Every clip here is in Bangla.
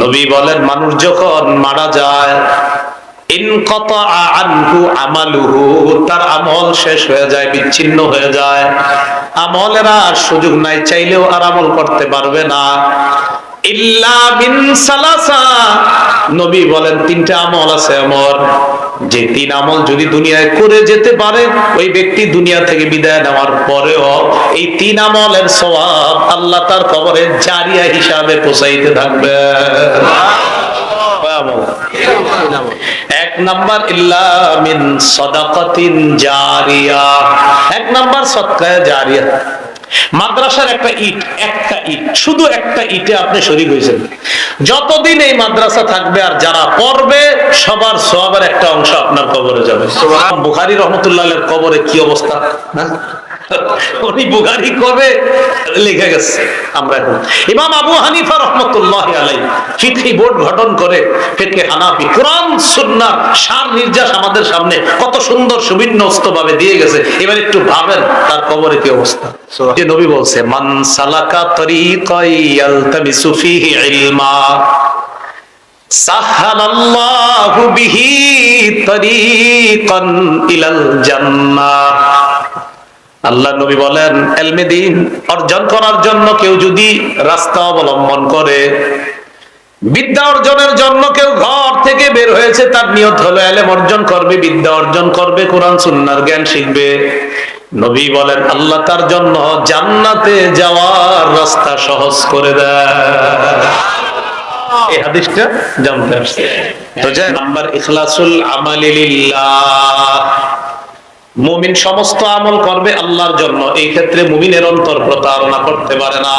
নবী বলেন মানুষ যখন মারা যায় ইনকাতা আনহু আমালুহু, তার আমল শেষ হয়ে যায়, বিচ্ছিন্ন হয়ে যায়, আমলের আর সুযোগ নাই, চাইলেও আর আমল করতে পারবে না। ইল্লা মিন সালাসা, নবী বলেন তিনটা আমল আছে এমন, যে তিন আমল যদি দুনিয়ায় করে যেতে পারে ওই ব্যক্তি দুনিয়া থেকে বিদায় নেওয়ার পরেও এই তিন আমলের সওয়াব আল্লাহ তার কবরে জারিয়া হিসাবে পৌঁছাইতে থাকবে। এক নাম্বার ইল্লা মিন সাদাকাতিন জারিয়া, এক নাম্বার সদকা জারিয়া। মাদ্রাসার একটা ইট, শুধু একটা ইটে আপনি শরীক হয়েছেন, যতদিন এই মাদ্রাসা থাকবে আর যারা পড়বে সবার সওয়াবের একটা অংশ আপনার কবরে যাবে। বুখারী রাহমাতুল্লাহির কবরে কি অবস্থা, উনি বুখারী কবে লিখে গেছে। আমরা এখন ইমাম আবু হানিফা রাহমাতুল্লাহি আলাইহি ফিকহি বোর্ড গঠন করে ফিকহে হানাফি কুরআন সুন্নাহ সার নির্যাস আমাদের সামনে কত সুন্দর সুবিন্যস্ত ভাবে দিয়ে গেছে। এবার একটু ভাবেন তার কবরে কি অবস্থা। যে নবী বলছে মান সালাকা তরিকাই ইয়ালতামিসু ফিহি ইলমা সাহালাল্লাহু বিহি তরিকান ইলাল জান্নাহ। আল্লাহ নবী বলেন ইলমে দ্বীন অর্জন করার জন্য কেউ যদি রাস্তা অবলম্বন করে, বিদ্যা অর্জনের জন্য কেউ ঘর থেকে বের হয়েছে, তার নিয়ত হলো ইলম অর্জন করবে, বিদ্যা অর্জন করবে, কোরআন সুন্নাহর জ্ঞান শিখবে, নবী বলেন আল্লাহ তার জন্য জান্নাতে যাওয়ার রাস্তা সহজ করে দেয়। এই হাদিসটা জানতে আসছে। তো যে নাম্বার ইখলাসুল আমালি লিল্লাহ, মুমিন সমস্ত আমল করবে আল্লাহর জন্য, এই ক্ষেত্রে মুমিনের অন্তর প্রতারণা করতে পারে না।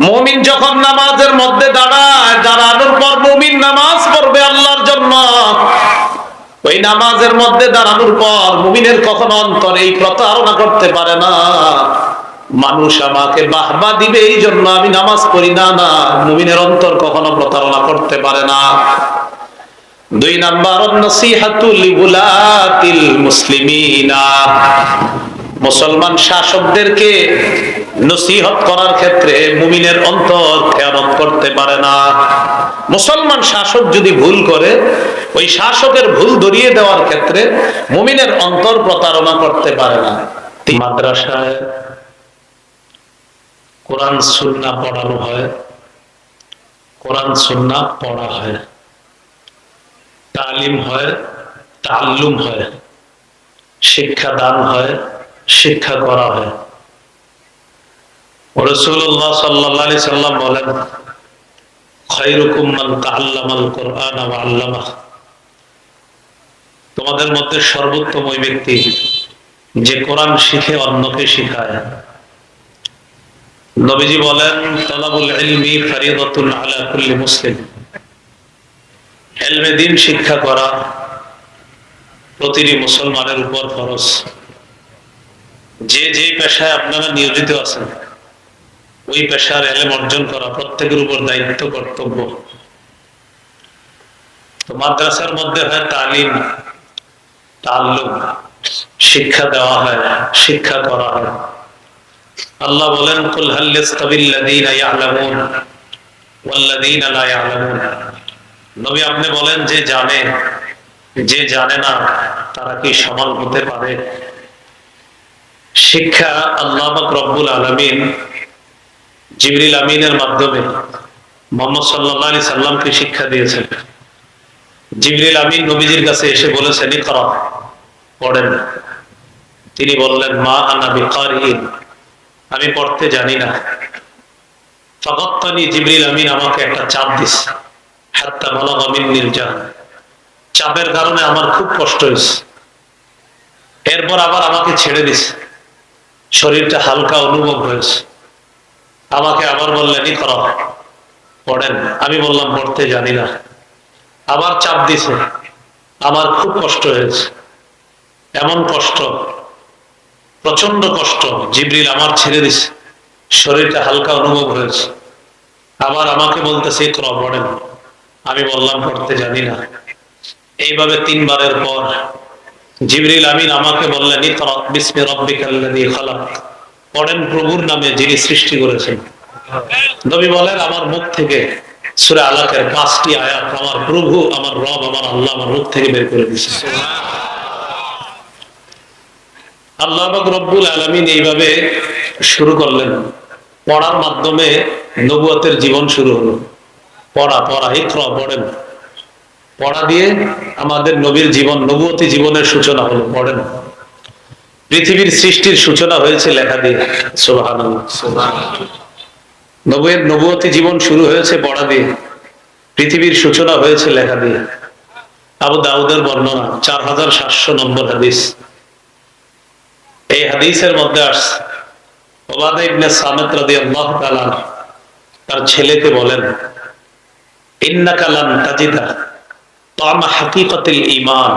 মুমিন যখন নামাজের মধ্যে দাঁড়ায়, দাঁড়ানোর পর মুমিন নামাজ পড়বে আল্লাহর জন্য, ওই নামাজের মধ্যে দাঁড়ানোর পর মুমিনের কখনো অন্তর এই প্রতারণা করতে পারে না মানুষ আমাকে বাহবা দিবে এই জন্য আমি নামাজ পড়ি না, না, মুমিনের অন্তর কখনো প্রতারণা করতে পারে না। দুই নাম্বার নসিহাতু লিউলাতিল মুসলিমিনা, মুসলমান শাসকদেরকে নসিহত করার ক্ষেত্রে মুমিনের অন্তর খেয়ানত করতে পারে না। মুসলমান শাসক যদি ভুল করে ওই শাসকের ভুল ধরিয়ে দেওয়ার ক্ষেত্রে মুমিনের অন্তর প্রতারণা করতে পারে না। মাদ্রাসায় কোরআন সুন্নাহ পড়ানো হয়, কোরআন সুন্নাহ পড়া হয়, তালিম হয়, তাআল্লুম হয়, শিক্ষা দান হয়, শিক্ষা করা হয়। রাসূলুল্লাহ সাল্লাল্লাহু আলাইহি সাল্লাম বলেন খায়রুকুম মান তাআল্লামাল কুরআন ওয়া আল্লামাহ, তোমাদের মধ্যে সর্বোত্তম ওই ব্যক্তি যে কোরআন শিখে অন্যকে শিখায়। নবীজি বলেন তালাবুল ইলমি ফরিদাতুন আলা কুল্লি মুসলিম, ইলমে দ্বীন শিক্ষা করা প্রতিটি মুসলমানের উপর ফরজ। যে যে পেশায় আপনারা নিয়োজিত আছেন ওই পেশার ইলম অর্জন করা প্রত্যেকের উপর দায়িত্ব, কর্তব্য। তো মাদ্রাসার মধ্যে হয় তালিম, তাআল্লুম, শিক্ষা দেওয়া হয়, শিক্ষা করা হয়। আল্লাহ বলেন কুল হাল ইয়াস্তাবিল্লাযীনা ইয়ালামুন ওয়াল্লাযীনা লা ইয়ালামুন, নবী আপনি বলেন যে জানে, যে জানে না তারা কি সমান হতে পারে? শিক্ষা আল্লাহ পাক রব্বুল আলামিন জিবরিল আমিনের মাধ্যমে মুহাম্মদ সাল্লাল্লাহু আলাইহি সাল্লামকে শিক্ষা দিয়েছেন। জিবরিল আমিন নবীজির কাছে এসে বলেছেন ইকরা, পড়েন। তিনি বললেন মা আনা বিকারিন, আমি পড়তে জানি না। ফাগাত্তানি, জিবরিল আমিন আমাকে একটা চাপ দিছে, হাত্তা বালাগা মিন্নিল জাহল, চাপের কারণে আমার খুব কষ্ট হয়েছে। এরপর আবার আমাকে ছেড়ে দিছে, শরীরটা হালকা অনুভব হয়েছে। আমাকে আবার বললেন ইকরা, পড়েন। আমি বললাম পড়তে জানি না। আবার চাপ দিছে, আমার খুব কষ্ট হয়েছে। এমন কষ্ট, প্রচন্ড কষ্ট, জিবরিল আমার ছেড়ে দিছে, শরীরটা হালকা অনুভব হয়েছে। আবার আমাকে বলতেছে ইকরা, পড়েন। আমি বললাম পড়তে জানি না। এইভাবে তিনবারের পর জিবরিল আমিন আমাকে বললেন ইকরা বিসমি রাব্বিকাল্লাযী খালাক, পড়েন প্রভুর নামে যিনি সৃষ্টি করেছেন। নবী বলেন আমার মুখ থেকে সূরা আলাকের 5টি আয়াত আমার প্রভু, আমার রব, আমার আল্লাহ আমার মুখ থেকে বের করে দিয়েছে। আল্লাহ পাক রব্বুল আলামিন এইভাবে শুরু করলেন, পড়ার মাধ্যমে নবুয়তের জীবন শুরু হলো। পড়া ইকরা, পড়েন। পড়া দিয়ে আমাদের নবীর জীবন, নবুয়তি জীবনের সূচনা হলো। পড়েন। পৃথিবীর সৃষ্টির সূচনা হয়েছে লেখা দিয়ে। সুবহানাল্লাহ। নবুয়তি জীবন শুরু হয়েছে পড়া দিয়ে, পৃথিবীর সূচনা হয়েছে লেখা দিয়ে। আবু দাউদের বর্ণনা, 4700 নম্বর হাদিস। এই হাদিসের মধ্যে আসছে উবাদা ইবনে সামিত রাদিয়াল্লাহু তাআলা তার ছেলেকে বলেন, ইন্নাকা লান তাজিদা তা'আমা হাকীকাতিল ঈমান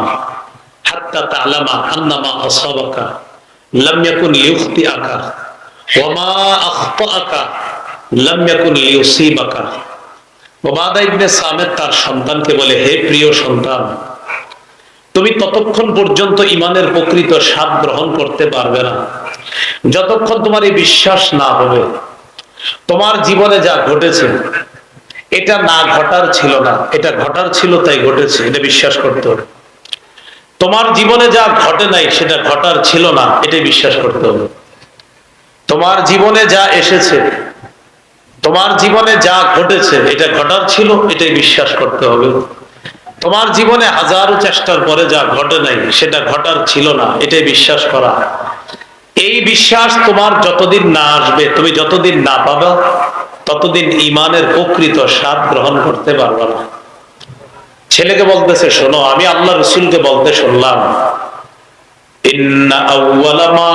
হাত্তা তা'লামা আন্না মা আসাবাকা লাম ইয়াকুন লিয়ুখতিআকা ওয়া মা আখতাআকা লাম ইয়াকুন লিয়ুসিবাকা। উবাদা ইবনে সামিত তার সন্তানকে বলে, হে প্রিয় সন্তান, তুমি ততক্ষণ পর্যন্ত ঈমানের প্রকৃত স্বাদ গ্রহণ করতে পারবে না যতক্ষণ তোমার এই বিশ্বাস না হবে তোমার জীবনে যা ঘটেছে এটা না ঘটার ছিল না, এটা ঘটার ছিল তাই ঘটেছে, এটা বিশ্বাস করতে হবে। তোমার জীবনে যা ঘটে নাই সেটা ঘটার ছিল না, এটাই বিশ্বাস করতে হবে। তোমার জীবনে যা এসেছে, তোমার জীবনে যা ঘটেছে এটা ঘটার ছিল, এটাই বিশ্বাস করতে হবে। তোমার জীবনে হাজারো চেষ্টার পরে যা ঘটে নাই সেটা ঘটার ছিল না, এটাই বিশ্বাস করা। এই বিশ্বাস তোমার যতদিন না আসবে, তুমি যতদিন না পাবে, ততদিন ঈমানের প্রকৃত স্বাদ গ্রহণ করতে পারবে না। ছেলেকে বলতেছে, শোনো, আমি আল্লাহ রাসূলকে বলতে শুনলাম, ইন্না আউওয়ালা মা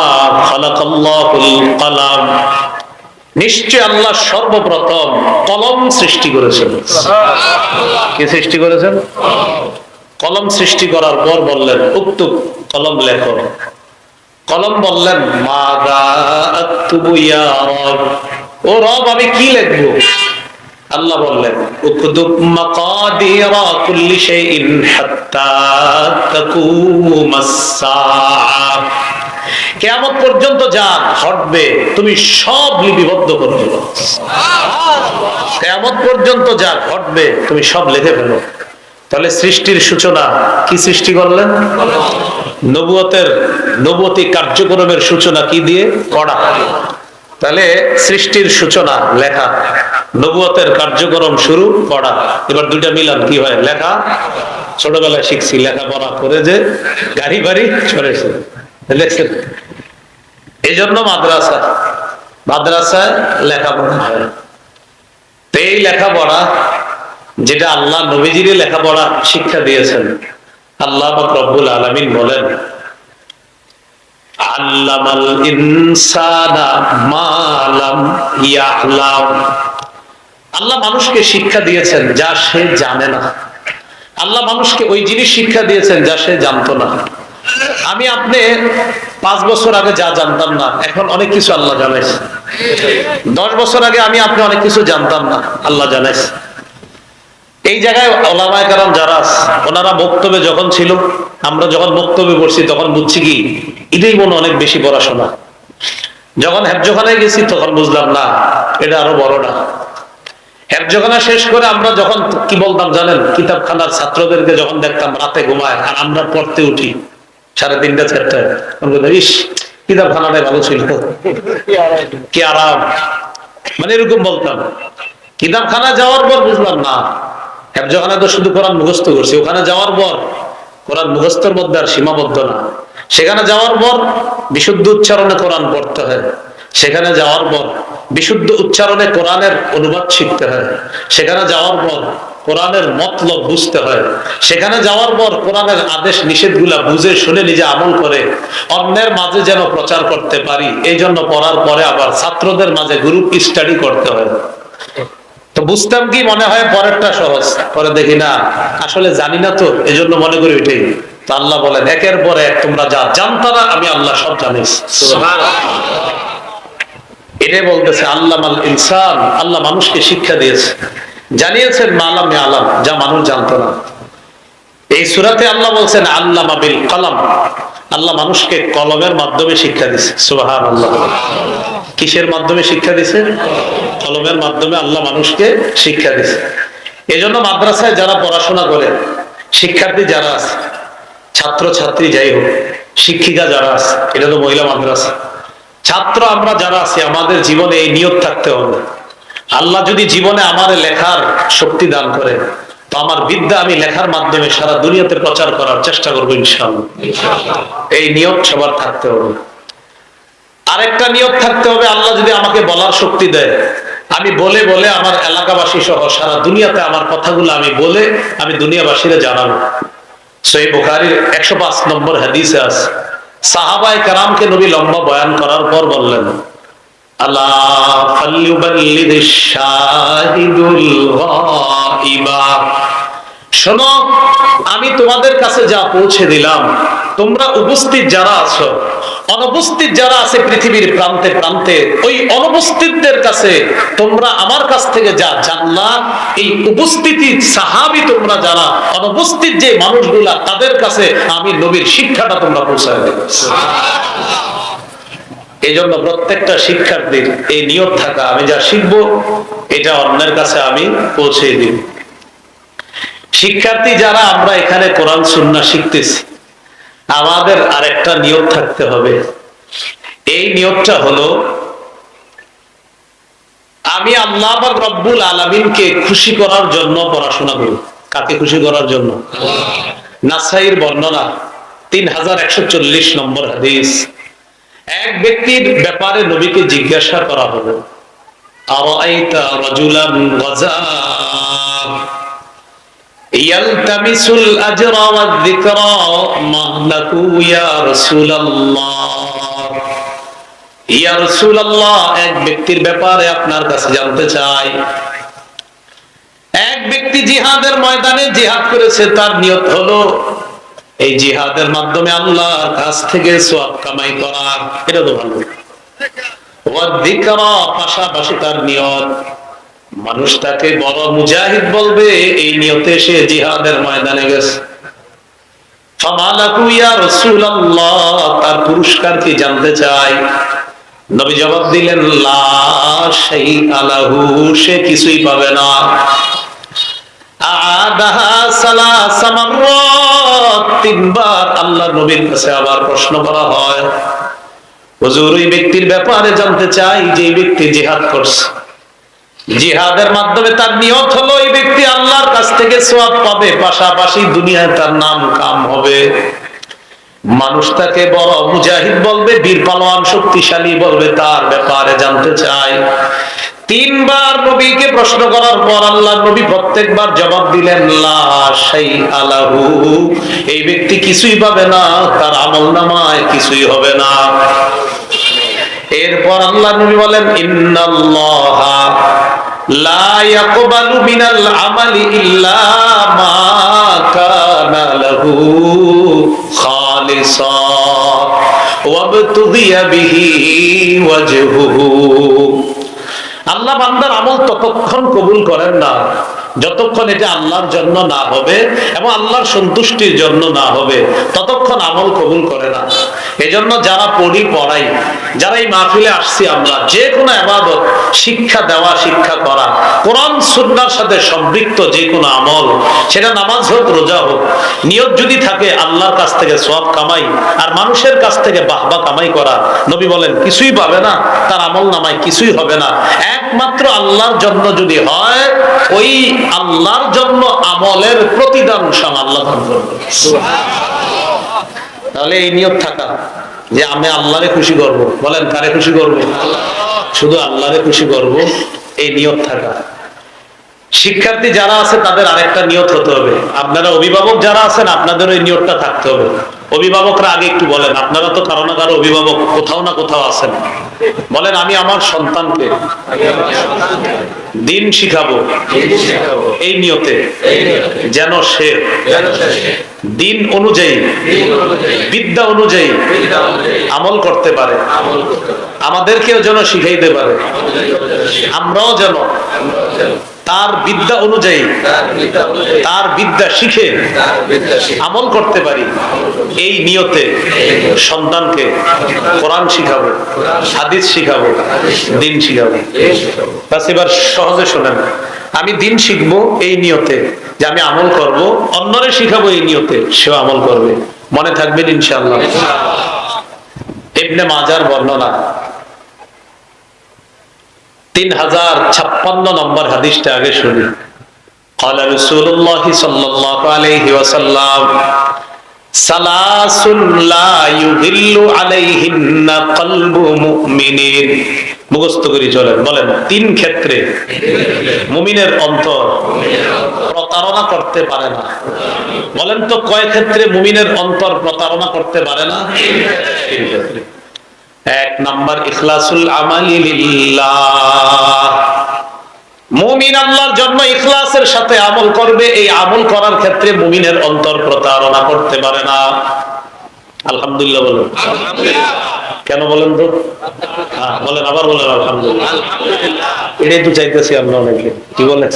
খালাকাল্লাহুল কলম, নিশ্চয় আল্লাহ সর্বপ্রথম কলম সৃষ্টি করেছেন। কি সৃষ্টি করেছেন? কলম সৃষ্টি করার পর বললেন, উক্তুব, কলম লেখো। কলম বললেন, মাযা আকতুবু ইয়া রব, ও রব আমি কি লিখবো? আল্লাহ বললেন, উকতুব মাকাদিরা কুল্লি শাইইন হাত্তা তাকুমাস সাআহ, কিয়ামত পর্যন্ত যা ঘটবে তুমি সব লিপিবদ্ধ করে ফেলো। কিয়ামত পর্যন্ত যা ঘটবে তুমি সব লিখে ফেলো। তাহলে সৃষ্টির সূচনা কি সৃষ্টি করলেন? নবুয়তি কার্যক্রমের সূচনা কি দিয়ে? পড়া। তাহলে সৃষ্টির সূচনা লেখা, নবুয়তের কার্যক্রম শুরু পড়া। এবার দুইটা মিলান কি হয়? লেখা। ছোটবেলায় শিখছি লেখাপড়া করে যে গাড়ি বাড়ি চড়েছে, দেখছেন? এই জন্য মাদ্রাসায় লেখাপড়া হয়। এই লেখাপড়া যেটা আল্লাহ নবীজির লেখাপড়া শিক্ষা দিয়েছেন, আল্লাহ পাক রব্বুল আলামিন বলেন, আল্লামাল ইনসানা মা লাম ইয়ালাম, আল্লাহ মানুষকে শিক্ষা দিয়েছেন যা সে জানে না। আল্লাহ মানুষকে ওই জিনিস শিক্ষা দিয়েছেন যা সে জানতো না। আমি আপনি 5 বছর আগে যা জানতাম না, এখন অনেক কিছু আল্লাহ জানাইছে। 10 বছর আগে আমি আপনি অনেক কিছু জানতাম না, আল্লাহ জানাইছে। এই জায়গায় ওলামায়ে কেরাম যারা ওনারা বক্তব্যে যখন ছিল, আমরা যখন বক্তব্যে পড়ছি তখন বুঝছি কি এটাই মনে অনেক বেশি পড়াশোনা। যখন হেফজখানায় গেছি তখন বুঝলাম না, এটা আরো বড় না। হেফজখানা শেষ করে আমরা যখন কি বলতাম জানেন? কিতাবখানার ছাত্রদেরকে যখন দেখতাম রাতে ঘুমায় আর আমরা পড়তে উঠি 3:30 4টায়, ইস কিতাবখানাটাই ভালো ছিল, কি আরাম, মানে এরকম বলতাম। কিতাবখানা যাওয়ার পর বুঝলাম না, হেফজখানা তো শুধু কোরআন মুখস্থ করছি। ওখানে যাওয়ার পর কোরআন মুখস্থের মধ্যে আর সীমাবদ্ধ না, সেখানে যাওয়ার পর বিশুদ্ধ উচ্চারণে কোরআন পড়তে হয়। সেখানে যাওয়ার পর বিশুদ্ধ উচ্চারণে কোরআনের অনুবাদ শিখতে হয়। সেখানে যাওয়ার পর কোরআনের মতলব বুঝতে হয়। সেখানে যাওয়ার পর কোরআনের আদেশ নিষেধগুলা বুঝে শুনে নিজে আমল করে অন্যের মাঝে যেন প্রচার করতে পারি, এই জন্য পড়ার পরে আবার ছাত্রদের মাঝে গ্রুপ স্টাডি করতে হয়। তো বুঝতাম কি মনে হয় পরেরটা সহজ, পরে দেখি না আসলে জানি না, তো এই জন্য মনে করি ওইটাই। তো আল্লাহ বলেন, একের পর এক তোমরা যা জানতা না আমি আল্লাহ সব জানিস। এটাই বলতেছে আল্লামাল ইনসান, আল্লাহ মানুষকে শিক্ষা দিয়েছে, জানিয়েছেন মালাম আলাম, যা মানুষ জানতো না। এই সূরাতে আল্লাহ বলছেন আল্লামা বিল কলম, আল্লাহ মানুষকে কলমের মাধ্যমে শিক্ষা দিছে। সুবহানাল্লাহ। কিসের মাধ্যমে শিক্ষা দিছে? কলমের মাধ্যমে আল্লাহ মানুষকে শিক্ষা দিছে। এজন্য মাদ্রাসায় যারা পড়াশোনা করে, শিক্ষার্থী যারা আছে, ছাত্র ছাত্রী যাই হোক, শিক্ষিকা যারা আছে, এটা তো মহিলা মাদ্রাসা, ছাত্র আমরা যারা আছি, আমাদের জীবনে এই নিয়ত থাকতে হবে, আল্লাহ যদি জীবনে আমার লেখার শক্তি দান করে, তো আমার বিদ্যা আমি লেখার মাধ্যমে সারা দুনিয়াতে প্রচার করার চেষ্টা করবো ইনশাআল্লাহ। এই নিয়ত সবার থাকতে হবে। আরেকটা নিয়ত থাকতে হবে, আল্লাহ যদি আমাকে বলার শক্তি দেয়, আমি বলে বলে আমার এলাকাবাসী সহ সারা দুনিয়াতে আমার কথাগুলো আমি বলে আমি দুনিয়াবাসীরা জানাবো। সহিহ বুখারীর 105 নম্বর হাদিসে আছে, সাহাবায়ে কেরামকে নবী লম্বা বয়ান করার পর বললেন, আলা ফালইউবাল্লিগিশ শাহিদুল গায়বা, শোনো আমি তোমাদের কাছে যা পৌঁছে দিলাম, তোমরা উপস্থিত যারা আছো, অনুপস্থিত যারা আছে পৃথিবীর প্রান্তে প্রান্তে, ওই অনুপস্থিতদের কাছে তোমরা আমার কাছ থেকে যা জানলা, এই উপস্থিতি সাহাবী তোমরা যারা, অনুপস্থিত যে মানুষগুলা তাদের কাছে আমি নবীর শিক্ষাটা তোমরা পৌঁছায় দেবে। এই জন্য প্রত্যেকটা শিক্ষার্থীর এই নিয়ত থাকা, আমি যা শিখবো এটা অন্যের কাছে আমি পৌঁছে দিব। শিক্ষার্থী যারা আমরা এখানে কোরআন সুন্নাহ শিখতেছি, আমাদের আরেকটা নিয়ত থাকতে হবে। এই নিয়তটা হলো, আমি আল্লাহ পাক রব্বুল আলামিনকে খুশি করার জন্য পড়াশোনা করি। কাকে খুশি করার জন্য? নাসাইর বর্ণনা 3140 নম্বর হাদিস। এক ব্যক্তির ব্যাপারে নবীকে জিজ্ঞাসা করা হলো, আরাআইতা রাজুলান গাজা ইয়ালতামিসুল আজরা ওয়ায যিকরা মাহলাকু ইয়া রাসূলুল্লাহ। ইয়া রাসূলুল্লাহ, এক ব্যক্তির ব্যাপারে আপনার কাছে জানতে চাই। এক ব্যক্তি জিহাদের ময়দানে জিহাদ করেছে, তার নিয়ত হলো এই জিহাদের মাধ্যমে আল্লাহর কাছ থেকে সওয়াব কামাই করা, এটা তো ভালো। ওয়া যিকরা, পাশাপাশি তার নিয়ত মানুষ তাকে বড় মুজাহিদ বলবে, এই নিয়তে সে জিহাদের ময়দানে গেছে। ফামালাকু ইয়া রাসূলুল্লাহ, তার পুরস্কার কি জানতে চাই। নবী জবাব দিলেন, লা শাইআ লাহু, সে কিছুই পাবে না। আদাহা সালাসা মাররাত, তিনবার আল্লাহর নবীর কাছে আবার প্রশ্ন করা হয়, হুজুর ওই ব্যক্তির ব্যাপারে জানতে চাই যে ব্যক্তি জিহাদ করছে, জিহাদের মাধ্যমে তার নিয়ত হলো এই ব্যক্তি আল্লাহর কাছ থেকে সওয়াব পাবে, পাশাপাশি দুনিয়ায় তার নাম কাম হবে, মানুষ তাকে বড় মুজাহিদ বলবে, বীর পালোয়ান শক্তিশালী বলবে, তার ব্যাপারে জানতে চাই। তিনবার নবীকে প্রশ্ন করার পর আল্লাহর নবী প্রত্যেকবার জবাব দিলেন, লা শাইআ লাহু, এই ব্যক্তি কিছুই পাবে না, তার আমলনামায় কিছুই হবে না। এরপর আল্লাহর নবী বলেন, ইন্নাল্লাহা লা ইয়াকবালু মিনাল আমালি ইল্লা মা কানা লাহু খালিসা ওয়াবতুগিয়া বিহি ওয়াজহুহু। আল্লাহ বান্দার আমল ততক্ষণ কবুল করেন না যতক্ষণ এটা আল্লাহর জন্য না হবে এবং আল্লাহর সন্তুষ্টির জন্য না হবে, ততক্ষণ আমল কবুল করে না। এজন্য যারা পড়াই, যারা এই মাহফিলে আসছি, আমরা যে কোনো ইবাদত শিক্ষা দেওয়া, শিক্ষা করা, কোরআন সুন্নাহর সাথে সম্পৃক্ত যে কোনো আমল, সেটা নামাজ হোক, রোজা হোক, নিয়ত যদি থাকে আল্লাহর কাছ থেকে সওয়াব কামাই আর মানুষের কাছ থেকে বাহবা কামাই করা, নবী বলেন কিছুই পাবে না, তার আমল নামায় কিছুই হবে না। একমাত্র আল্লাহর জন্য যদি হয়, ওই আল্লাহর জন্য আমলের প্রতিদান সব আল্লাহ দান করবে। তাহলে এই নিয়ত থাকা যে আমি আল্লাহরে খুশি করব, বলেন কারে খুশি করব? শুধু আল্লাহরে খুশি করব, এই নিয়ত থাকা। শিক্ষার্থী যারা আছে তাদের আরেকটা নিয়ত হতে হবে। আপনারা অভিভাবক যারা আছেন, আপনাদের ওই নিয়তটা থাকতে হবে। অভিভাবকরা আগে একটু বলেন, আপনারা তো কারো না কারো অভিভাবক কোথাও না কোথাও আছেন, বলেন আমি আমার সন্তানকে দিন শিখাবো এই নিয়তে, যেন সে দিন অনুযায়ী, বিদ্যা অনুযায়ী আমল করতে পারে, আমাদেরকেও যেন শিখাইতে পারে, আমরাও যেন তার বিদ্যা অনুযায়ী, তার বিদ্যা শিখে আমল করতে পারি। এই নিয়তে সন্তানকে কোরআন শিখাবো, হাদিস শিখাবো, দিন শিখাবো। বাস এবার সহজে শোনেন, আমি দিন শিখবো এই নিয়তে যে আমি আমল করব, অন্যরে শিখাবো এই নিয়তে সেও আমল করবে। মনে থাকবেন ইনশাআল্লাহ। ইবনে মাজার বর্ণনা 3056 নম্বর হাদিসটা আগে শুনি। قال رسول الله صلى الله عليه وسلم সালাসুন লা ইউদিল্লু আলাইহিন্না কলবু মুমিনিন। মুখস্থ করে চলেন, বলেন। 3 ক্ষেত্রে মুমিনের অন্তর প্রতারণা করতে পারে না। বলেন তো কয় ক্ষেত্রে মুমিনের অন্তর প্রতারণা করতে পারে না? 3 ক্ষেত্রে। 1 নাম্বার ইখলাসুল আমালি লিল্লাহ। মুমিন আল্লাহর জন্য ইখলাসের সাথে আমল করবে, এই আমল করার ক্ষেত্রে মুমিনের অন্তর প্রতারণা করতে পারে না। আলহামদুলিল্লাহ বলেন। কেন বলেন তো? বলেন, আবার বলেন আলহামদুলিল্লাহ। এটাই তো চাইতেছি আমরা অনেকে। কি বলেন?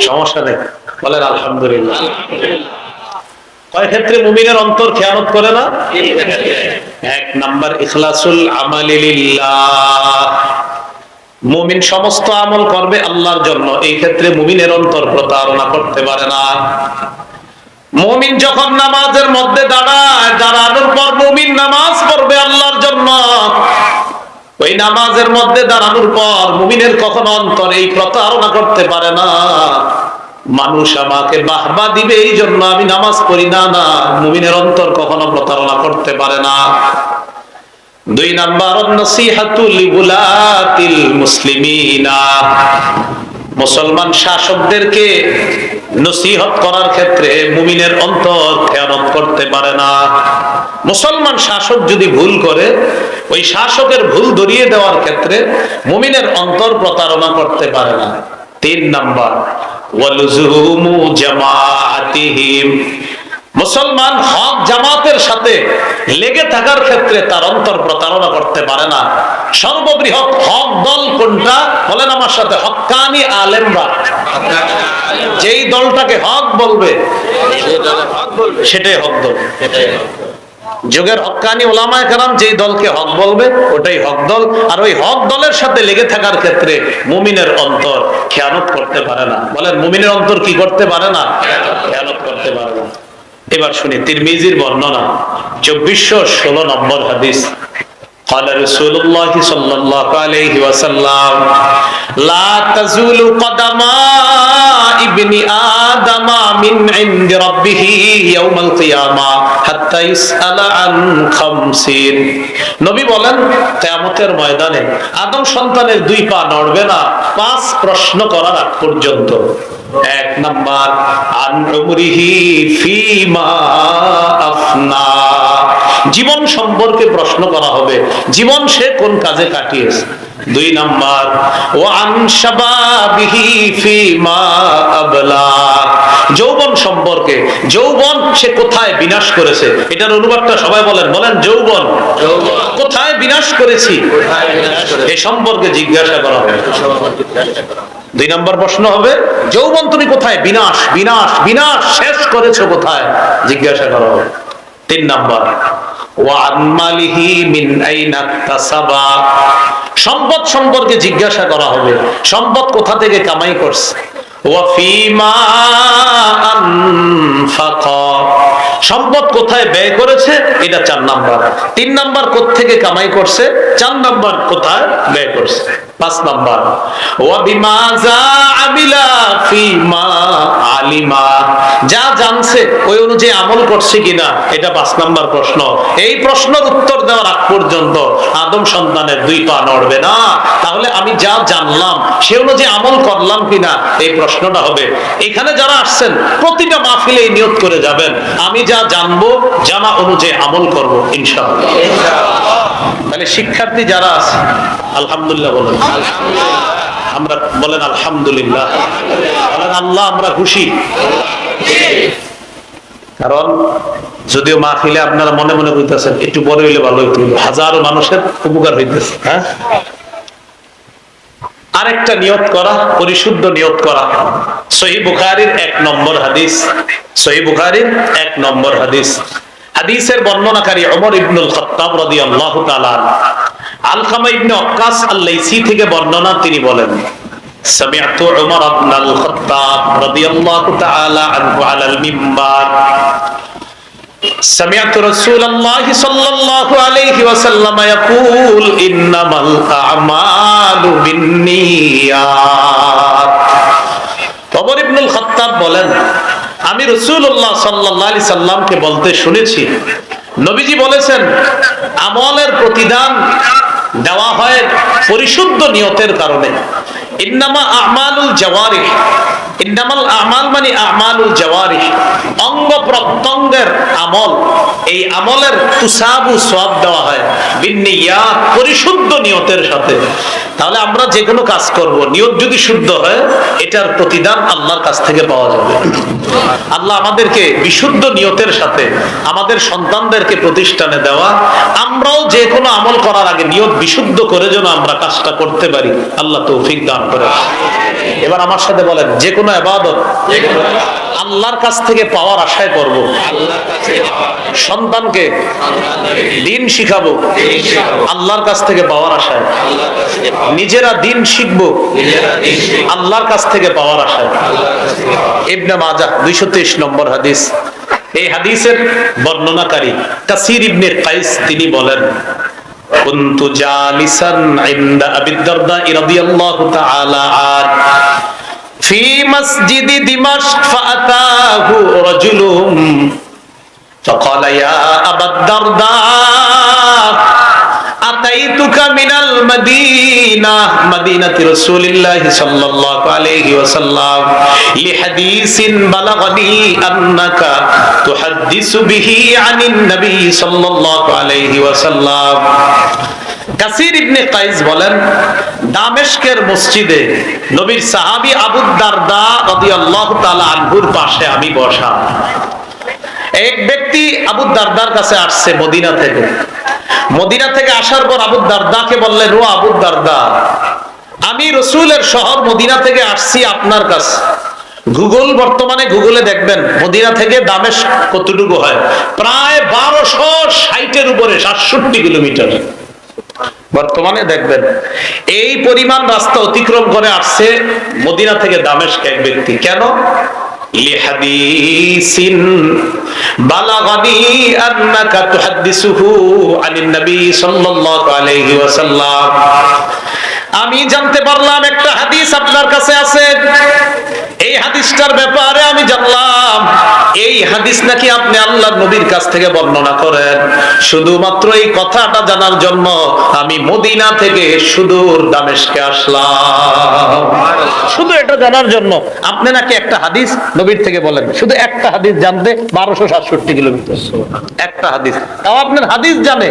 সমস্যা নেই, বলেন আলহামদুলিল্লাহ। কয় ক্ষেত্রে মুমিনের অন্তর খেয়ানত করে না? 1 নাম্বার ইখলাসুল আমালি লিল্লাহ। মুমিন সমস্ত আমল করবে আল্লাহর জন্য, এই ক্ষেত্রে মুমিনের অন্তর প্রতারণা করতে পারে না। মুমিন যখন নামাজের মধ্যে দাঁড়ায়, দাঁড়ানোর পর মুমিন নামাজ পড়বে আল্লাহর জন্য, ওই নামাজের মধ্যে দাঁড়ানোর পর মুমিনের কখনো অন্তর এই প্রতারণা করতে পারে না মানুষ আমাকে বাহবা দিবে এই জন্য আমি নামাজ পড়ি না। না, মুমিনের অন্তর কখনো প্রতারণা করতে পারে না। 2 নাম্বার নসিহাতু লিউলাতিল মুসলিমিনা। মুসলমান শাসকদেরকে নসিহত করার ক্ষেত্রে মুমিনের অন্তর খেয়ানত করতে পারে না। মুসলমান শাসক যদি ভুল করে, ওই শাসকের ভুল ধরিয়ে দেওয়ার ক্ষেত্রে মুমিনের অন্তর প্রতারণা করতে পারে না। 3 নাম্বার ওয়ালুজুমু জামাআতিহিম। মুসলমান হক জামাতের সাথে লেগে থাকার ক্ষেত্রে তার অন্তর প্রতারণা করতে পারে না। সর্ববৃহৎ হক দল কোনটা? বলেন আমার সাথে, হক্কানি আলেমরা। যেই দলটাকে হক বলবে সেটাই হক দল। যুগের হক্কানি ওলামায়ে কেরাম যেই দলকে হক বলবে ওটাই হক দল। আর ওই হক দলের সাথে লেগে থাকার ক্ষেত্রে মুমিনের অন্তর খেয়ানত করতে পারে না। বলেন, মুমিনের অন্তর কি করতে পারে না? খেয়ানত করতে পারে না। এবার শুনি তিরমিজির বর্ণনা 2416 নম্বর হাদিস। قال رسول الله صلى الله عليه وسلم لا تزول قدم ابن آدم من عند ربه يوم القيامة حتى يسأل عن 50। নবী বলেন কিয়ামতের ময়দানে আদম সন্তানের 2 পা নড়বে না 5 প্রশ্ন করার আগ পর্যন্ত। 1 নাম্বার আন উমরিহি ফিমা আফনা। জীবন সম্পর্কে প্রশ্ন করা হবে, জীবন সে কোন কাজে কাটিয়েছে। 2 নাম্বার ওয়ান শাবাবিহি ফিমা আবলা। যৌবন সম্পর্কে, যৌবন সে কোথায় বিনাশ করেছে। এটার অনুবাদটা সবাই বলেন, বলেন যৌবন কোথায় বিনাশ করেছি এই সম্পর্কে জিজ্ঞাসা করা হবে। 2 নম্বর প্রশ্ন হবে যৌবন তুমি কোথায় বিনাশ বিনাশ বিনাশ শেষ করেছো কোথায়, জিজ্ঞাসা করা হবে। 3 নাম্বার ওয়ান মালিহি মিন আইনা তাসাবা। সম্পদ সম্পর্কে জিজ্ঞাসা করা হবে, সম্পদ কোথা থেকে কামাই করছে। ওয়া ফিমা আনফাকা। সম্পদ কোথায় ব্যয় করেছে, এটা 4 নাম্বার। 3 নাম্বার কোত্থেকে কামাই করছে, 4 নাম্বার কোথায় ব্যয় করছে। 5 নাম্বার ওয়া বিমাযা আমিলা ফিমা আলিমা। যা জানছে ওই অনুযায়ী আমল করছে কিনা, এটা 5 নাম্বার প্রশ্ন। এই প্রশ্নের উত্তর দেওয়ার আগ পর্যন্ত আদম সন্তানের 2 পা নড়বে না। তাহলে আমি যা জানলাম সে অনুযায়ী আমল করলাম কিনা, এই প্রশ্নটা হবে। এখানে যারা আসছেন প্রতিটা মাহফিলে এই নিয়ত করে যাবেন, আমি যা জানবো জানা অনুযায়ী আমল করব ইনশাআল্লাহ। তাহলে শিক্ষার্থী যারা আছে আলহামদুলিল্লাহ বলেন। আমরা বলেন আলহামদুলিল্লাহ, বলেন আল্লাহ আমরা খুশি। কারণ যদিও মাহফিলে আপনারা মনে মনে কইতেছেন একটু বড় হইলে ভালো হইতো, হাজারো মানুষের উপকার হইতেছে। হ্যাঁ, আরেকটা নিয়ত করা, পরিশুদ্ধ নিয়ত করা। সহিহ বুখারীর 1 নম্বর হাদিস, সহিহ বুখারীর 1 নম্বর হাদিস। হাদিসের বর্ণনাকারী ওমর ইবনুল খাত্তাব রাদিয়াল্লাহু তাআলা আনহু। আলকামা ইবনে ওয়াক্কাস আল-লাইসি থেকে বর্ণনা, তিনি বলেন سمعت عمر بن الخطاب رضي الله تعالى عنه على المنبر سمعت رسول الله صلى الله عليه وسلم يقول إنما الأعمال بالنيات ওমর ইবনুল খাত্তাব বলেন, আমি রাসূলুল্লাহ সাল্লাল্লাহু আলাইহি সাল্লামকে বলতে শুনেছি, নবীজি বলেছেন আমলের প্রতিদান দেওয়া হয় পরিশুদ্ধ নিয়তের কারণে। ইন্নামা আমালুল জাওয়ারিহ, ইন্নামাল আমাল মানে আমালুল জাওয়ারিহ, অঙ্গ প্রত্যঙ্গের আমল, এই আমলের তুসাবু সওয়াব দেওয়া হয় বিন্নিয়াত, পরিশুদ্ধ নিয়তের সাথে। তাহলে আমরা যে কোনো কাজ করব, নিয়ত যদি শুদ্ধ হয়, এটার প্রতিদান আল্লাহর কাছ থেকে পাওয়া যাবে। আল্লাহ আমাদেরকে বিশুদ্ধ নিয়তের সাথে আমাদের সন্তানদেরকে প্রতিষ্ঠানে দেওয়া, আমরাও যে কোনো আমল করার আগে নিয়ত বিশুদ্ধ করে যেন আমরা কাজটা করতে পারি, আল্লাহ তৌফিক দান করে। এবার আমার সাথে বলেন, যে কোনো ইবাদত আল্লাহর কাছ থেকে পাওয়ার আশায় করব। সন্তানকে দ্বীন শিখাবো আল্লাহর কাছ থেকে পাওয়ার আশায়, নিজেরা দ্বীন শিখবো আল্লাহর কাছ থেকে পাওয়ার আশায়। ইবনে মাজাহ 223 নম্বর হাদিস। এই হাদিসের বর্ণনাকারী কাসির ইবনে কাইস তিনি বলেন, কুনতু জালিসান ইনদা আবি দারদা রাদিয়াল্লাহু তাআলা আনহু ফি মসজিদি দিমাশক ফাআতাহু রাজুলুন فقال يا أبا الدرداء أتيتك من المدينة مدينة رسول الله صلى الله عليه وسلم لحديث بلغني أنك تحدث به عن النبي صلى الله عليه وسلم। কাসির ইবনে কাইস বলেন, দামেস্কের মসজিদে নবীর সাহাবী আবু দারদা রাদিয়াল্লাহু তাআলা আনহুর পাশে আমি বসা। এক ব্যক্তি আবু দারদার কাছে আসছে মদিনা থেকে। মদিনা থেকে আসার পর আবু দারদাকে বললেন, ও আবু দারদা, আমি রাসূলের শহর মদিনা থেকে আসছি আপনার কাছে। বর্তমানে গুগলে দেখবেন মদিনা থেকে দামেস্ক কতটুকু হয়, প্রায় 1260-এর উপরে, 67 কিলোমিটার। বর্তমানে দেখবেন এই পরিমাণ রাস্তা অতিক্রম করে আসছে মদিনা থেকে দামেস্ক এক ব্যক্তি। কেন? লিহাদিসিন বালাগানি আন্নাকা তুহাদ্দিসুহু আনিন নবী সাল্লাল্লাহু আলাইহি ওয়াসাল্লাম। আমি জানতে পারলাম একটা হাদিস আপনার কাছে আছে, এই হাদিসটার ব্যাপারে আমি জানলাম এই হাদিস নাকি আপনি আল্লাহর নবীর কাছ থেকে বর্ণনা করেন। শুধুমাত্র এই কথাটা জানার জন্য আমি মদিনা থেকে সুদূর দামেস্কে আসলাম। শুধু এটা জানার জন্য আপনি নাকি একটা হাদিস নবীর থেকে বলেন। শুধু একটা হাদিস জানতে 1267 কিলোমিটার, একটা হাদিস। তাও আপনার হাদিস জানে,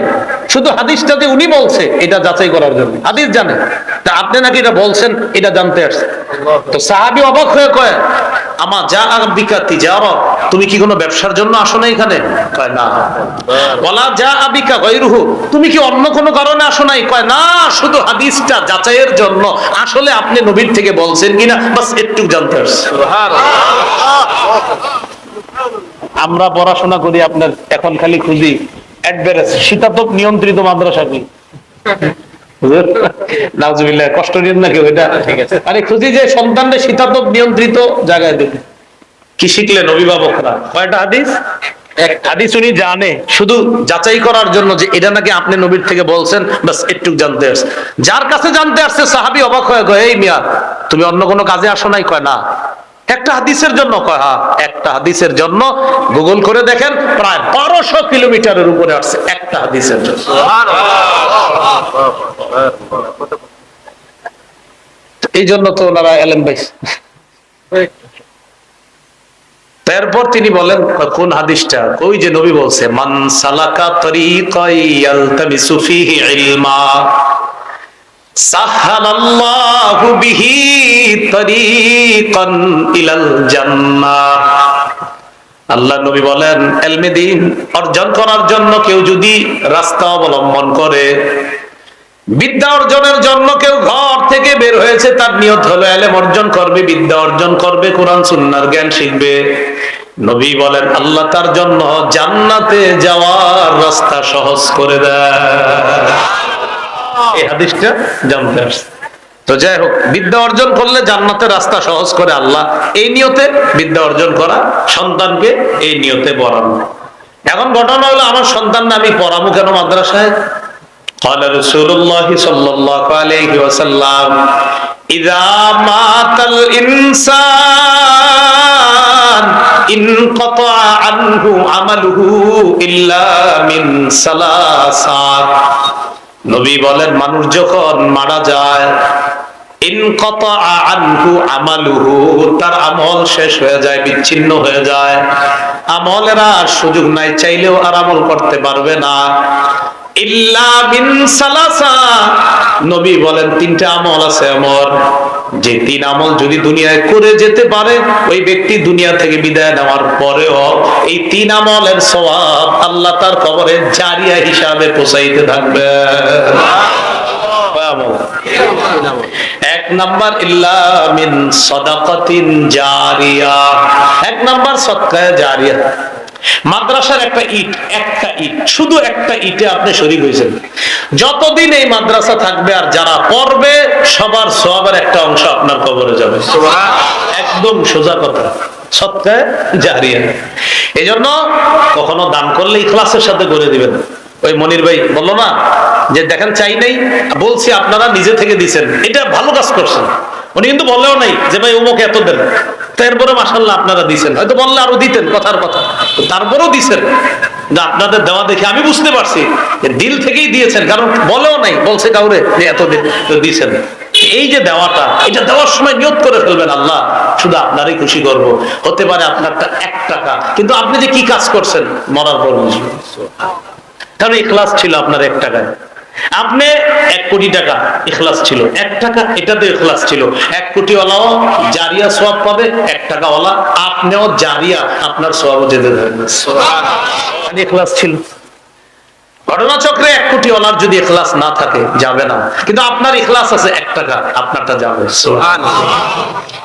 শুধু হাদিসটা যে উনি বলছে এটা যাচাই করার জন্য হাদিস জানে, তা আপনি নাকি এটা বলছেন এটা জানতে আসছেন। তো সাহাবী অবাক হয়ে কয়, আমা যা আবিকা তিজারত, তুমি কি কোনো ব্যবসার জন্য আসো না এখানে? কয় না। বলা যা আবিকা গায়রুহু, তুমি কি অন্য কোনো কারণে আসো নাই? কয় না, শুধু হাদিসটা যাচাইয়ের জন্য, আসলে আপনি নবীর থেকে বলছেন কিনা বাস একটু জানতে আসছি। আমরা পড়াশোনা করি, আপনার এখন খালি খুঁজি অ্যাডভারেজ শীতাতপ নিয়ন্ত্রিত মাদ্রাসা কি নাউজুবিল্লাহ, কষ্ট নিন না কেউ, এটা ঠিক আছে। আরে খুঁজি যে সন্তানদের শীতাতপ নিয়ন্ত্রিত জায়গায় দেবে। কি শিখলেন অভিভাবকরা? কয়টা হাদিস? এক হাদিস উনি জানে, শুধু যাচাই করার জন্য যে এটা নাকি আপনি নবীর থেকে বলছেন, বাস একটু জানতে আসছে। যার কাছে জানতে আসছে সাহাবী অবাক হয়ে কয়, এই মিয়া তুমি অন্য কোনো কাজে আসো নাই? কয় না। একটা হাদিসের জন্য? কয় হ্যাঁ, একটা হাদিসের জন্য। গুগল করে দেখেন প্রায় 1200 কিলোমিটারের উপরে আসছে একটা হাদিসের জন্য। এই জন্য তো ওনারা এলেন ভাই। তারপর তিনি বলেন, কোন হাদিসটা? ওই যে নবী বলছে, মান সালাকা তরিকান ইয়ালতামিসু ফীহি ইলমা সাহালাল্লাহু বিহি তরিকান ইলাল জান্নাহ। আল্লাহ নবী বলেন, ইলমে দ্বীন অর্জন করার জন্য কেউ যদি রাস্তা অবলম্বন করে, বিদ্যা অর্জনের জন্য কেউ ঘর থেকে বের হয়েছে, তার নিয়ত হলো ইলম অর্জন করবে, বিদ্যা অর্জন করবে, কোরআন সুন্নাহর জ্ঞান শিখবে, নবী বলেন আল্লাহ তার জন্য জান্নাতে যাওয়ার রাস্তা সহজ করে দেয়। এই হাদিসটা জানতে আসছে। তো যাই হোক, বিদ্যা অর্জন করলে জান্নাতের রাস্তা সহজ করে আল্লাহ, এই নিয়তে বিদ্যা অর্জন করা, সন্তানকে এই নিয়তে পড়ানো। এখন ঘটনা হলো, আমার সন্তানকে আমি পড়াবো কেন মাদ্রাসায়? قال رسول الله صلى الله عليه وسلم إذا مات الإنسان انقطع عنه عمله إلا من ثلاث। নবী বলেন, মানুষ যখন মারা যায়, ইনকাতা আনহু আমালুহু, তার আমল শেষ হয়ে যায়, বিচ্ছিন্ন হয়ে যায়, আমলের আর সুযোগ নাই, চাইলেও আর আমল করতে পারবে না। ইল্লা মিন সালাসা, নবী বলেন তিনটা আমল আছে এমন, যে তিন আমল যদি দুনিয়ায় করে যেতে পারে, ওই ব্যক্তি দুনিয়া থেকে বিদায় নেওয়ার পরেও এই তিন আমলের সওয়াব আল্লাহ তার কবরে জারিয়া হিসাবে পৌঁছাইতে থাকবে। এক নাম্বার ইল্লা মিন সাদাকাতিন জারিয়া, এক নাম্বার সদকায়ে জারিয়া। মাদ্রাসার একটা ইট, শুধু একটা ইটে আপনি শরীক হয়েছেন, যতদিন এই মাদ্রাসা থাকবে আর যারা পড়বে সবার সওয়াবের একটা অংশ আপনার কবরে যাবে। একদম সোজা কথা, সদকায়ে জারিয়া। এই জন্য কখনো দান করলে ইখলাসের সাথে করে দিবেন। ওই মনির ভাই বললো না যে দেখেন চাই নাই, বলছি আপনারা নিজে থেকে দিচ্ছেন, এটা ভালো কাজ করছেন। উনি কিন্তু বললেও নাই যে ভাই অমুক এত দেন, তারপরে মাশাআল্লাহ আপনারা দিচ্ছেন, হয়তো বললে আরো দিতেন, কথার কথা, তারপরেও দিচ্ছেন। আপনাদের দেওয়া দেখে আমি বুঝতে পারছি দিল থেকেই দিয়েছেন, কারণ বলেও নাই, বলছে কাউরে যে এত দিচ্ছেন। এই যে দেওয়াটা, এটা দেওয়ার সময় নিয়ত করে ফেলবেন, আল্লাহ শুধু আপনারই খুশি করব। হতে পারে আপনারটা 1 টাকা, কিন্তু আপনি যে কি কাজ করছেন মরার পর বুঝবেন, কারণ ইখলাস ছিল আপনার 1 টাকায়। আপনি 1 কোটি টাকা ইখলাস ছিল, 1 টাকা এটাতে ইখলাস ছিল। 1 কোটি ওয়ালাও জারিয়া সওয়াব পাবে, 1 টাকা ওয়ালা আপনিও জারিয়া, আপনার সওয়াবও যেতে থাকবে। সুবহানাল্লাহ, ইখলাস ছিল। ঘটনাচক্রে 1 কোটি ওয়ালার যদি ইখলাস না থাকে যাবে না, কিন্তু আপনার ইখলাস আছে, 1 টাকা আপনারটা যাবে। সুবহানাল্লাহ।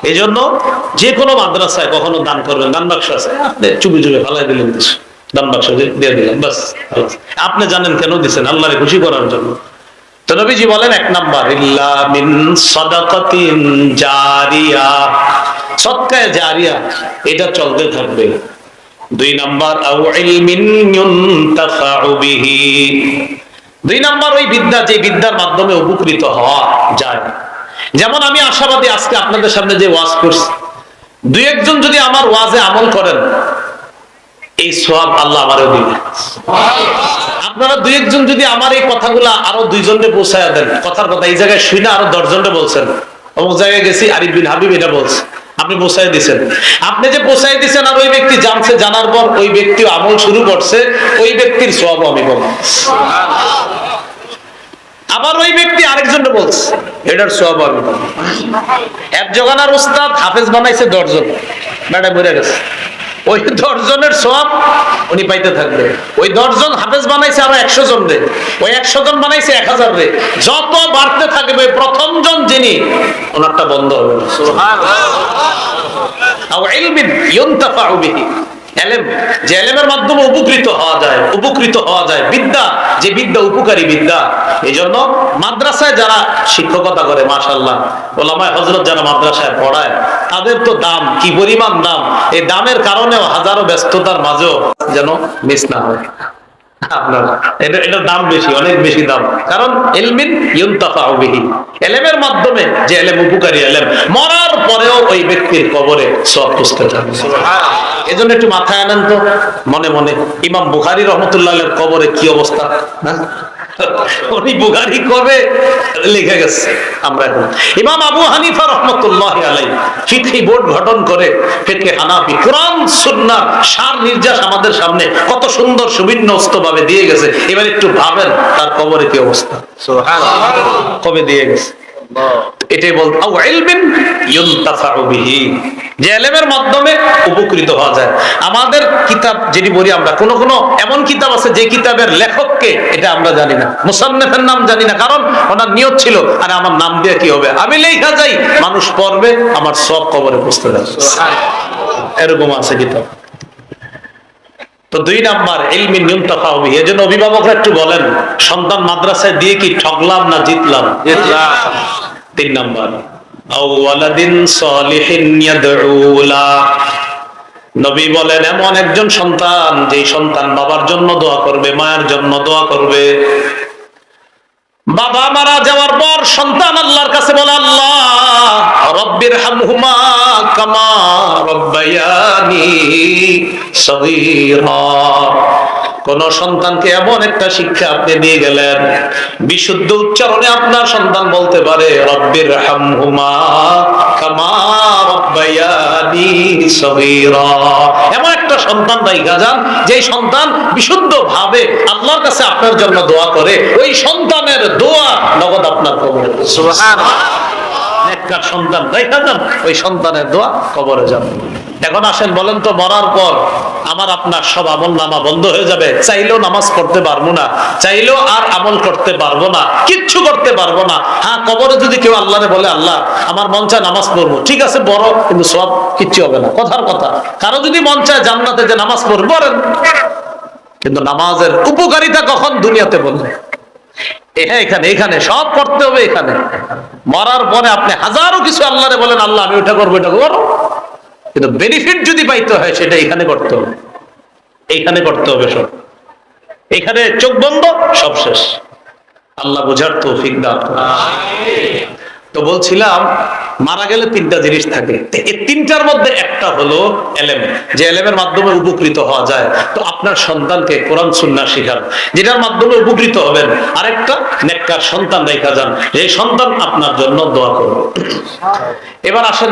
এই জন্য যে কোনো মাদ্রাসায় কখনো দান করবেন, দান বাক্স আছে, আপনি চুপি চুপি ফালাই দিলেন, দান বাক্স দিয়ে দিলেন, বাস। আপনি জানেন কেন দিচ্ছেন, আল্লাহরে খুশি করার জন্য। তো নবীজি বলেন 1 নাম্বার ইল্লা মিন সাদাকাতিন জারিয়া, সদকায়ে জারিয়া, এটা চলতে থাকবে। 2 নাম্বার আও ইলমিন ইউনতাফাউ বিহি, 2 নাম্বার ওই বিদ্যা, যে বিদ্যার মাধ্যমে উপকৃত হওয়া যায়। যেমন আমি আশাবাদী, আজকে আপনাদের সামনে যে ওয়াজ করছি, 2-1 জন যদি আমার ওয়াজে আমল করেন, এই সওয়াব আল্লাহ আমারও দিবে। আপনারা 2-1 জন যদি আমার এই কথাগুলা আরো 2 জনকে পৌঁছায়া দেন, কথার কথা এই জায়গায় শুনে আরো 10 জনকে বলছেন, অমুক জায়গায় গেছি আরিফ বিন হাবিব এটা বলছে, আপনি পৌঁছায় দিচ্ছেন। আপনি যে পৌঁছায় দিচ্ছেন আর ওই ব্যক্তি জানছে, জানার পর ওই ব্যক্তি আমল শুরু করছে, ওই ব্যক্তির সওয়াবও আমি পাবো। আবার ওই ব্যক্তি আরেকজনকে বলছে, এটার সওয়াব আমি পাবো। এক জগানার উস্তাদ হাফেজ বানাইছে 10 জন, বেটা মরে গেছে, ওই 10 জনের সওয়াব উনি পাইতে থাকবে। ওই 10 জন হাফেজ বানাইছে আরো 100 জন রে, ওই 100 জন বানাইছে 1000 রে, যত বাড়তে থাকবে প্রথম জন যিনি, ওনারটা বন্ধ হবে না। সুবহানাল্লাহ। আও ইলমিন ইউনতাফাউ বিহি, ইলম, যে ইলমের মাধ্যমে উপকৃত হওয়া যায়, বিদ্যা, যে বিদ্যা উপকারী বিদ্যা। এইজন্য মাদ্রাসায় যারা শিক্ষকতা করে, মাশাআল্লাহ, ওলামায়ে হযরত যারা মাদ্রাসায় পড়ায়, তাদের তো দাম কি পরিমাণ দাম, এই দামের কারণেও হাজারো ব্যস্ততার মাঝেও যেন মিস না হয় আপনার, এটার দাম বেশি, অনেক বেশি দাম, কারণ ইলমিন ইউনতাফাউ বিহি, ইলমের মাধ্যমে যে ইলম উপকারী ইলম, মরার পরেও ওই ব্যক্তির কবরে সওয়াব পৌঁছতে থাকবে। সুবহানাল্লাহ। এজন্য একটু মাথায় আনেন তো মনে মনে, ইমাম বুখারী রাহমাতুল্লাহ আলাইহির কবরে কি অবস্থা, উনি বুখারী কবে লিখে গেছে, আমরা এখন ইমাম আবু হানিফা রাহমাতুল্লাহ আলাইহি ফিকহি বোর্ড গঠন করে, ফিকহে হানাফি, কোরআন সুন্নাহর সার নির্যাস আমাদের সামনে কত সুন্দর সুবিন্যস্ত ভাবে দিয়ে গেছে। এবার একটু ভাবেন তার কবরে কি অবস্থা। সুবহানাল্লাহ, কবে দিয়ে গেছে। এটাই বল, আও ইলমিন ইউনতাফাউ বিহি, যে ইলমের মাধ্যমে উপকৃত হওয়া যায়। আমাদের কিতাব যেটি বলি আমরা, কোন এমন কিতাব আছে যে কিতাবের লেখককে এটা আমরা জানি না, মুসান্নিফের নাম জানি না, কারণ ওনার নিয়ত ছিল আরে আমার নাম দিয়ে কি হবে, আমি লেখা যাই, মানুষ পড়বে, আমার সব কবরে পৌঁছতে যাবে। এরকম আছে কিতাব। তো 2 নাম্বার ইলমিন ইউনতাফাউ বিহি। এজন্য অভিভাবকরা একটু বলেন, সন্তান মাদ্রাসায় দিয়ে কি ঠকলাম না জিতলাম? জিতলাম। তিন নাম্বার, আও ওয়ালাদিন সালিহিন ইয়াদউ লা। নবী বলেন এমন একজন সন্তান, যে সন্তান বাবার জন্য দোয়া করবে, মায়ের জন্য দোয়া করবে। বাবা মারা যাওয়ার পর সন্তান আল্লাহর কাছে বলে, আল্লাহ রব্বির হামহুমা কামা রব্বায়ানি সগীরা। কোন সন্তানকে এমন একটা শিক্ষা আপনি দিয়ে গেলেন, বিশুদ্ধ উচ্চারণে আপনার সন্তান বলতে পারে রব্বির হামহুমা কামা রব্বায়ানি সগীরা। এমন একটা সন্তান রাইখা যান, যে সন্তান বিশুদ্ধ ভাবে আল্লাহর কাছে আপনার জন্য দোয়া করে, ওই সন্তানের দোয়া নগদ আপনার কবরে। সুবহানাল্লাহ। নেককার সন্তান রাইখা যান, ওই সন্তানের দোয়া কবরে যাবে। এখন আসেন, বলেন তো, মরার পর আমার আপনার সব আমল নামা বন্ধ হয়ে যাবে, চাইলেও নামাজ পড়তে পারবো না, চাইলেও আর আমল করতে পারবো না, কিচ্ছু করতে পারবো না। হ্যাঁ, কবরে যদি কেউ আল্লাহরে বলে, আল্লাহ আমার মন চায় নামাজ পড়বো, ঠিক আছে বড়, কিন্তু সব কিচ্ছু হবে না, কথার কথা। কারো যদি মন চায় জান্নাতে যে নামাজ পড়বো, পড়েন, কিন্তু নামাজের উপকারিতা কখন দুনিয়াতে বলবে? এখানে এখানে সব করতে হবে। এখানে মরার পরে আপনি হাজারো কিছু আল্লাহরে বলেন, আল্লাহ আমি ওটা করবো, এটা করবো, কিন্তু বেনিফিট যদি পাইতে হয় সেটা এখানে করতে হবে, এইখানে করতে হবে সব। এখানে চোখ বন্ধ, সব শেষ। আল্লাহ বোঝার তৌফিক দান করুন। তো বলছিলাম, মারা গেলে তিনটা জিনিস থাকে, এই তিনটার মধ্যে একটা হলো এলেম, যে এলেমের মাধ্যমে উপকৃত হওয়া যায়। তো আপনার সন্তানকে কোরআন সুন্নাহ শিখান, যেটার মাধ্যমে উপকৃত হবেন। আরেকটা, নেককার সন্তান রেখা যান, এই সন্তান আপনার জন্য দোয়া করবে। এবার আসেন